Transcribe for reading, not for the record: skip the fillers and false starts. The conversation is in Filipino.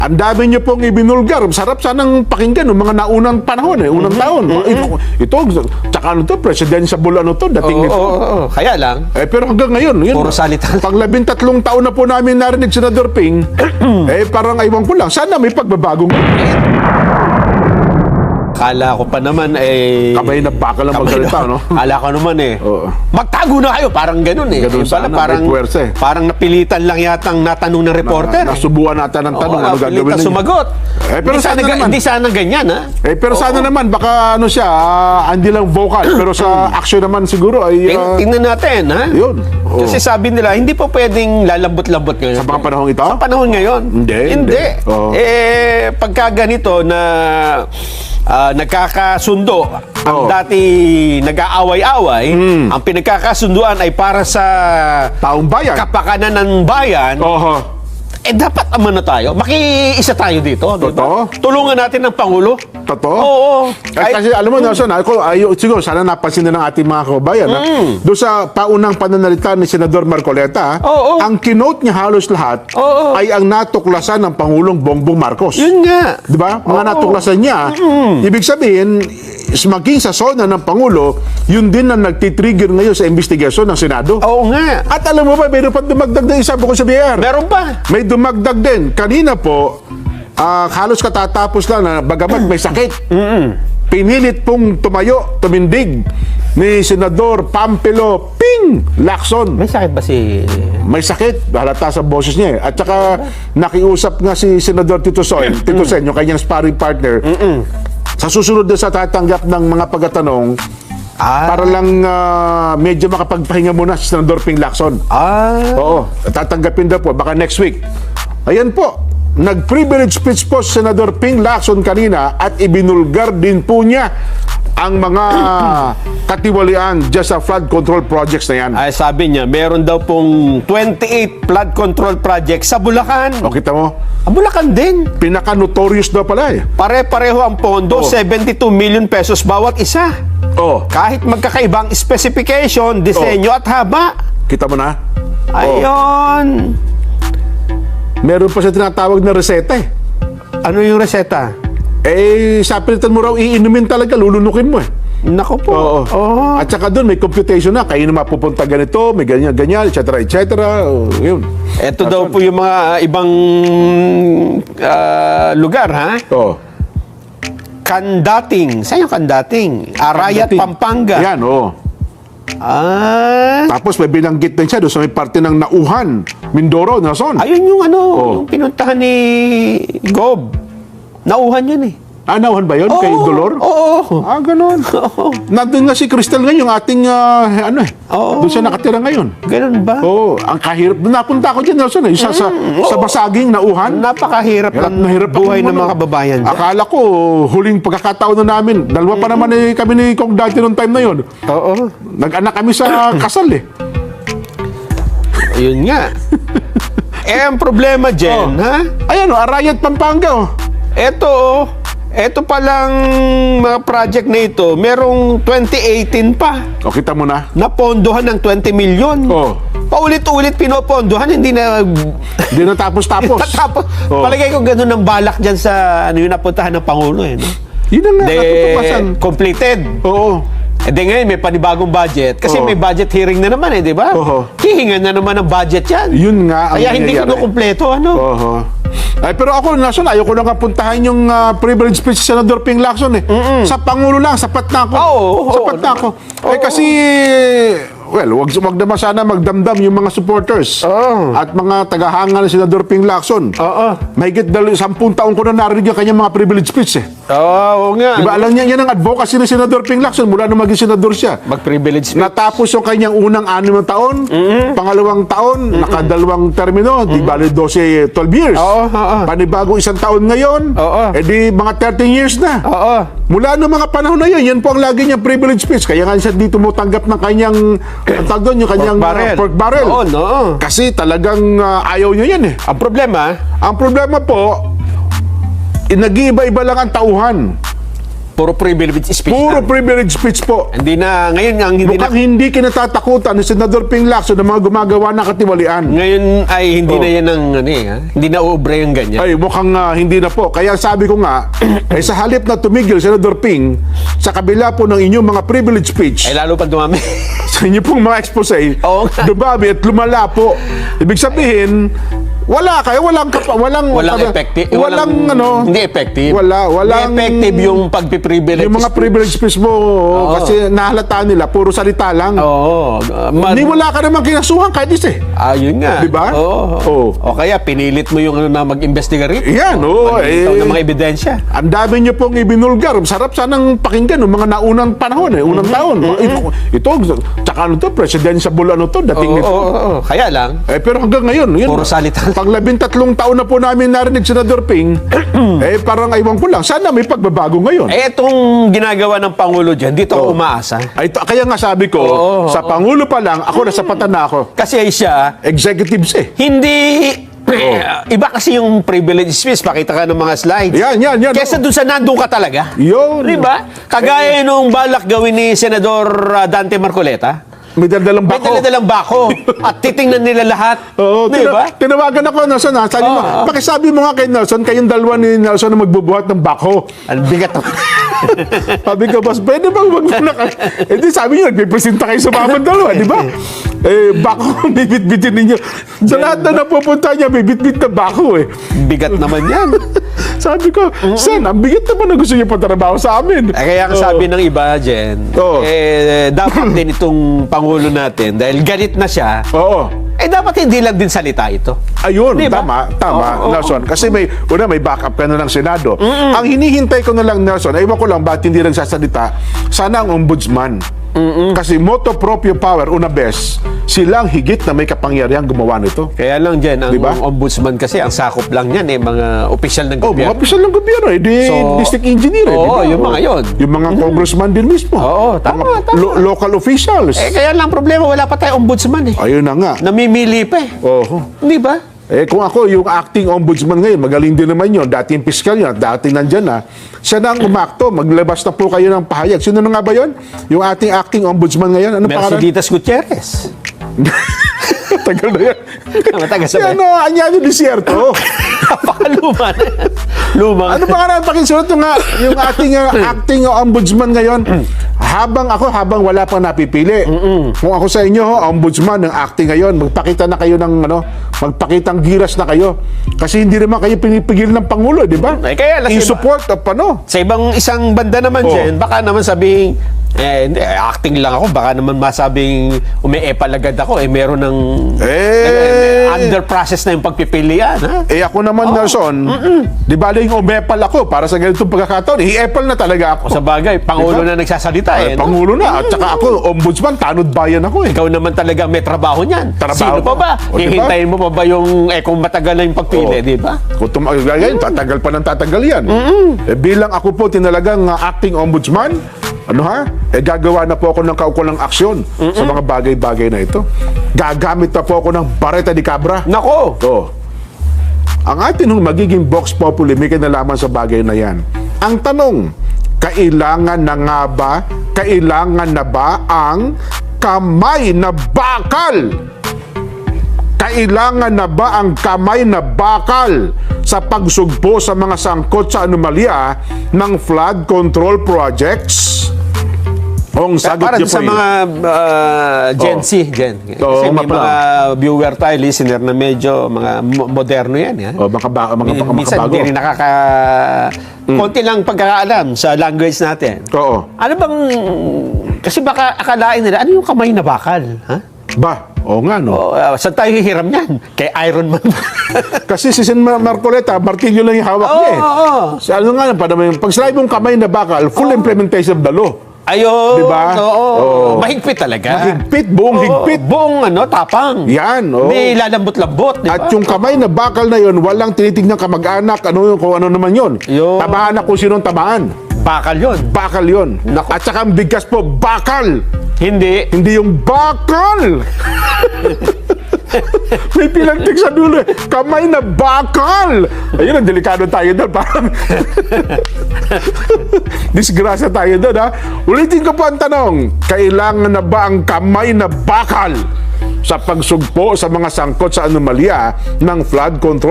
ang dami niyo pong ibinulgar. Sarap sanang pakinggan ng mga naunang panahon unang taon. Ito, tsaka ano to, presidential dating nito. Kaya lang, Pero hanggang ngayon, yun. puro salita. Pag 13 taon na po namin narinig, Senador Ping, parang aywan ko lang. Sana may pagbabagong kala ko pa naman kamay na baka lang magsalita, no? Kala ko naman Oo. magtago na kayo, parang ganun Ganun Yung pala, sana, parang, may puwersa parang napilitan lang yatang natanong ng reporter. Nasubuan natin ng tanong, ano gagawin Napilitan ninyo? sumagot. Pero hindi sana sana, naman. hindi sana ganyan, ha? Pero sana naman, baka ano siya, hindi lang vocal, pero sa action naman siguro ay... Tingnan natin, ha? Yun. Oo. Kasi sabi nila, hindi po pwedeng lalambot-lambot ngayon. Sa mga panahong ito? Sa panahon ngayon? Hindi. Oo. Pagka ganito na nagkakasundo, ang Oo. dati nag-aaway-away, ang pinagkakasunduan ay para sa Taong bayan. kapakanan ng bayan, Oho. dapat naman na tayo. Makiisa tayo dito. di ba? Totoo. Tulungan natin ng Pangulo. Totoo? Oo. Kasi alam mo, Nelson, siguro sana napansin na ng ating mga kababayan. Doon sa paunang pananalita ni Senador Marcoleta, Oo. ang kinote niya halos lahat Oo. ay ang natuklasan ng Pangulong Bongbong Marcos. Yun nga. Di ba? Mga natuklasan niya. Ibig sabihin, maging sa sona ng Pangulo, yun din ang nagtitrigger ngayon sa investigasyon ng Senado. Oo nga. At alam mo ba, mayroon pa dumagdag na isa bukod sa BR. Meron pa. May dumagdag din. Kanina po, halos katatapos lang na bagamat may sakit. Pinilit pong tumindig ni Senador Pampilo Ping Lacson. May sakit ba si... May sakit, halata sa boses niya. At saka nakiusap nga si Senador Tito Sen, yung kanyang sparring partner. Sa susunod na sa tatanggap ng mga pagtatanong, para lang medyo makapagpahinga muna si Senador Ping Lacson. Oo, tatanggapin daw po, baka next week. Ayan po, nag-privilege speech po si Senador Ping Lacson kanina at ibinulgar din po niya ang mga katiwalian dyan sa flood control projects na yan. Ay, sabi niya, meron daw pong 28 flood control projects sa Bulacan. O, kita mo? Bulacan din. Pinaka-notorious daw pala eh. Pare-pareho ang pondo, 72 million pesos bawat isa. Oh, Kahit magkakaibang specification, disenyo at haba. kita mo na? Ayun. Meron pa siya tinatawag na reseta eh. Ano yung reseta? Sa pilitan mo raw, iinumin talaga, lulunukin mo eh. Nako po. Oo. At saka doon, may computation na. Kayo na mapupunta ganito, may ganyan, etc. Yun. Ito daw po yung mga ibang lugar, ha? Oo. Kandating. Saan yung Kandating? Arayat, Kandating. Pampanga. Yan, oo. Tapos may binanggit din siya doon sa may parte ng Nauhan, Mindoro, Nason. Ayun yung Oo. yung pinuntahan ni Gob. Nauhan yun eh. Nauhan ba yun? Kay Dolor? Oo. Ganun. Nandun nga si Crystal ngayon, yung ating, Oo. doon siya nakatira ngayon. Ganun ba? Oo, ang kahirap. Napunta ako dyan, Nelson, sa basaging Nauhan. Napakahirap ng Nahirap buhay ako ng mga kababayan dyan. Akala ko, huling pagkakataon na namin. Dalawa pa naman kami ni Kong dati noong time na yun. Oo. Nag-anak kami sa kasal eh. Ayun nga. Ang problema dyan, ha? Ayan Arayat, Pampanga. Ito palang mga project na ito, merong 2018 pa. O, kita mo na. Napondohan ng 20 million. Oh. Paulit-ulit pinopondohan, hindi na... Hindi na tapos-tapos. Tapos, Oh. palagay ko ganun ang balak dyan sa yung napuntahan ng Pangulo. No? Yun na nga, natutupasan. Completed. Oo. Ngayon may panibagong budget. Kasi Oo. may budget hearing na naman di ba? Oo. Hihingan na naman ng budget yan. Yun nga ang Kaya hindi ko nangyayari. kumpleto, Oo. Pero ako, Nelson, ayoko lang puntahan yung privilege speech si Senador Ping Lacson eh. Sa Pangulo lang, sapat na ako. Sapat na ako. Kasi, wag naman sana magdamdam yung mga supporters at mga tagahanga ni Senador Ping Lacson. Mahigit 10 taon ko na narinig yung kanyang mga privilege speech eh. Oo nga. Diba, alam niya, yan ang advocacy ni Senador Ping Lacson mula nung maging senador siya. Mag-privilege speech. Natapos yung kanyang unang 6 na taon, pangalawang taon, nakadalawang termino, di bali 12 years. Panibago 1 taon ngayon, di mga 13 years na. Mula noong mga panahon na yun, yan po ang lagi niyang privilege speech. Kaya nga siya dito tumatanggap ng kanyang, ang tawag doon, yung kanyang pork barrel. Kasi talagang ayaw niya yan eh. Ang problema po, nag-iiba-iba lang ang tauhan. Puro privilege speech Puro lang. privilege speech po. Hindi na, ngayon nga, hindi na, Mukhang hindi kinatatakutan ni Senador Ping Lacson ng mga gumagawa ng katiwalian. ngayon ay hindi na yan ang, ano eh, ha? Hindi na uubra yung ganyan. Ay, mukhang hindi na po. Kaya sabi ko nga, sa halip na tumigil, Senador Ping, sa kabila po ng inyong mga privilege speech, Ay, lalo pa dumami. sa inyo pong mga expose, Oo nga. dumami at lumala po. Ibig sabihin, wala kayo, walang effective. walang ano, Hindi effective. walang Hindi effective yung pagpiprivilege. yung mga privilege speech mo kasi nahalata nila, puro salita lang. Oo. Hindi wala ka naman kinasuhan kahit isa eh. Yun nga. Di ba? Oo. Oo. O kaya pinilit mo yung ano na mag-investiga rin. Yan, oo. Maglilitaw ng mga ebidensya. Ang dami niyo pong ibinulgar. Sarap sanang pakinggan ng mga naunang panahon unang taon. Ito, tsaka ano to, presidential ano to, dating nito. Oo. Kaya lang, Pero hanggang ngayon, yun. puro salita. Pag 13 taon na po namin narinig Senador Ping, parang aywan ko lang. Sana may pagbabago ngayon. itong ginagawa ng Pangulo dyan, dito ako umaasa. Kaya nga sabi ko, sa Pangulo pa lang, ako nasapatan na ako. Kasi siya, Executives eh. hindi... Iba kasi yung privilege speech. Pakita ka ng mga slides. Yan. Kesa dun sa nandun ka talaga. Yun. Di ba? Kagaya nung balak gawin ni Senador Dante Marcoleta. May daldalang May bako. dala-dalang bako. At titingnan nila lahat. Oo, Di ba? tinawagan ako, Nelson. Sabi mo, pakisabi mo nga kay Nelson, kayong dalawa ni Nelson na magbubuhat ng bako. Ang bigat naman. Sabi ko, boss, pwede bang wag muna kayo? Di sabi niyo, nagpipresenta kayo sa mga dalawa, di ba? Bako, bibit-bitin ninyo. Sa lahat na napupunta niya, bibit-bit na bako eh. Bigat naman yan. Sabi ko, Sen, ang bigat naman na gusto niyo patrabaho sa amin. Kaya ang sabi ng iba, Jen, Oo. dapat din itong Pangulo natin, dahil galit na siya, Oo. dapat hindi lang din salita ito. Ayun, Di ba? tama, Oo, Nelson. Kasi may backup ka na ng Senado. Ang hinihintay ko na lang, Nelson, ewan ko lang ba't hindi nagsasalita, sana ang ombudsman. Kasi moto proprio power, una bes, silang higit na may kapangyarihang gumawa nito. Kaya lang, Jen, ang Di ba? ombudsman kasi, ang sakop lang yan, mga opisyal ng Mga gobyerno. opisyal ng gobyerno, district engineer, Oo, di ba? yung mga yun. Yung mga congressman din mismo. Oo, tama, Mga local officials. Kaya lang problema, wala pa tayong ombudsman eh. Ayun na nga. Namimili pa eh. Oo. Di ba? Kung ako, yung acting ombudsman ngayon, magaling din naman yun. Dating piskal yun, dating nandyan na. Siya na ang umakto, maglabas na po kayo ng pahayag. Sino na nga ba yun? Yung ating acting ombudsman ngayon, ano pangalan? Mercedes Gutierrez. Tagal na yan. Matagal Si sa ano, Anyanyo Desierto. Napakaluma na. Luma. Ano pa nga pakinsulot yung ating acting ombudsman ngayon? Habang wala pang napipili. Kung ako sa inyo, ombudsman ng acting ngayon, magpakita na kayo ng magpakitang giras na kayo. Kasi hindi naman kayo pinipigil ng Pangulo, di ba? Kaya lang In support of Sa isang banda naman dyan, baka naman sabing, hindi, acting lang ako, baka naman masabing umi-epal agad ako, meron ng under process na yung pagpipilian, ha? Ako naman, Nelson, di ba yung umepal ako para sa ganitong pagkakataon, i-epal na talaga ako. Sa bagay, Pangulo na nagsasalita Pangulo na, at saka ako, ombudsman, tanod bayan ako eh. Ikaw naman talaga may trabaho niyan. Trabaho Sino pa ko. ba? O, diba? Hihintayin mo pa ba yung, kung matagal na yung pagpili, di ba? Kung tumagayan, tatagal pa ng tatagal yan. Bilang ako po tinalagang acting ombudsman, gagawa na po ako ng kaukulang aksyon sa mga bagay-bagay na ito. Gagamit na po ako ng bareta di cabra. Nako! Ang atin magiging Vox Populi may kinalaman sa bagay na yan. Ang tanong, kailangan na ba ang kamay na bakal? Kailangan na ba ang kamay na bakal sa pagsugpo sa mga sangkot sa anomalya ng flood control projects? Ang sagot Para niyo po sa yun. mga Gen Z, Gen. Kasi may mga viewer tayo, listener na medyo mga moderno yan. Minsan makabago. hindi rin konti lang pagkakaalam sa language natin. Oo. Ano bang... Kasi baka akalain nila, ano yung kamay na bakal? Ha? Oo nga, no? Saan tayo hihiram yan? Kay Iron Man. Kasi si Sen Marcoleta, martilyo lang yung hawak niya eh. So, ano nga, pag sinabi mong kamay na bakal, full implementation of the law. Ayun. Diba? Oo. Mahigpit talaga. Mahigpit, buong higpit. Buong tapang. Yan, oo. May lalambot-lambot, di ba? At yung kamay na bakal na yon, walang tinitignan kamag-anak, kung ano naman yon. Yun. Tabahan na kung sinong tabahan. Bakal yun. Bakal yon. Naku. At saka ang bigkas po, bakal. Hindi. Hindi yung bakal. May pinantik sa dulo. Kamay na bakal. Ayun, ang delikado tayo doon. Parang disgrasya tayo doon, ha? Ulitin ko po ang tanong. Kailangan na ba ang kamay na bakal sa pagsugpo sa mga sangkot sa anomalya ng flood control?